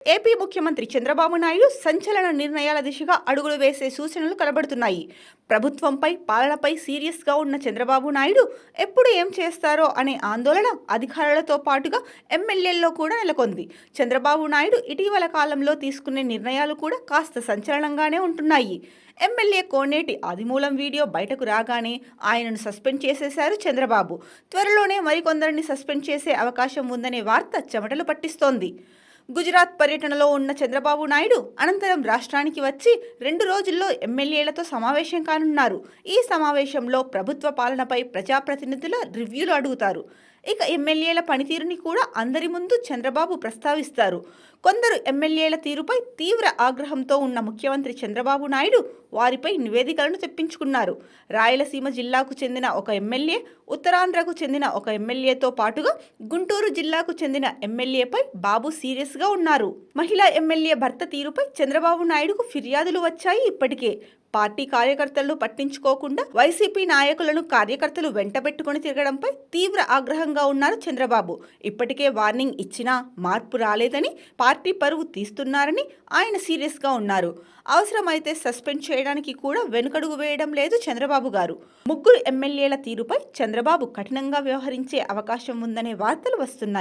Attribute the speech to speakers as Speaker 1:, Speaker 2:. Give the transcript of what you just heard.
Speaker 1: AP ముఖ్యమంత్రి చంద్రబాబు నాయుడు సంచలన నిర్ణయాల దిశగా అడుగులు వేసే సూచనలు కనబడుతున్నాయి. ప్రభుత్వంపై, పాలనపై సీరియస్గా ఉన్న చంద్రబాబు నాయుడు ఎప్పుడు ఏం చేస్తారో అనే ఆందోళన అధికారులతో పాటుగా ఎమ్మెల్యేల్లో కూడా నెలకొంది. చంద్రబాబు నాయుడు ఇటీవల కాలంలో తీసుకునే నిర్ణయాలు కూడా కాస్త సంచలనంగానే ఉంటున్నాయి. ఎమ్మెల్యే కోనేటి ఆదిమూలం వీడియో బయటకు రాగానే ఆయనను సస్పెండ్ చేసేశారు చంద్రబాబు. త్వరలోనే మరికొందరిని సస్పెండ్ చేసే అవకాశం ఉందనే వార్త చెమటలు పట్టిస్తోంది. గుజరాత్ పర్యటనలో ఉన్న చంద్రబాబు నాయుడు అనంతరం రాష్ట్రానికి వచ్చి 2 రోజుల్లో ఎమ్మెల్యేలతో సమావేశం కానున్నారు. ఈ సమావేశంలో ప్రభుత్వ పాలనపై ప్రజాప్రతినిధుల రివ్యూలు అడుగుతారు. ఇక ఎమ్మెల్యేల పనితీరుని కూడా అందరి ముందు చంద్రబాబు ప్రస్తావిస్తారు. కొందరు ఎమ్మెల్యేల తీరుపై తీవ్ర ఆగ్రహంతో ఉన్న ముఖ్యమంత్రి చంద్రబాబు నాయుడు వారిపై నివేదికలను తెప్పించుకున్నారు. రాయలసీమ జిల్లాకు చెందిన ఒక ఎమ్మెల్యే, ఉత్తరాంధ్రకు చెందిన ఒక ఎమ్మెల్యేతో పాటుగా గుంటూరు జిల్లాకు చెందిన ఎమ్మెల్యేపై బాబు సీరియస్గా ఉన్నారు. మహిళా ఎమ్మెల్యే భర్త తీరుపై చంద్రబాబు నాయుడుకు ఫిర్యాదులు వచ్చాయి. ఇప్పటికే పార్టీ కార్యకర్తలను పట్టించుకోకుండా వైసీపీ నాయకులను కార్యకర్తలు వెంటబెట్టుకుని తిరగడంపై తీవ్ర ఆగ్రహంగా ఉన్నారు చంద్రబాబు. ఇప్పటికే వార్నింగ్ ఇచ్చినా మార్పు రాలేదని, పార్టీ పరువు తీస్తున్నారని ఆయన సీరియస్గా ఉన్నారు. అవసరమైతే సస్పెండ్ చేయడానికి కూడా వెనుకడుగు వేయడం లేదు చంద్రబాబు గారు. 3 ఎమ్మెల్యేల తీరుపై చంద్రబాబు కఠినంగా వ్యవహరించే అవకాశం ఉందనే వార్తలు వస్తున్నాయి.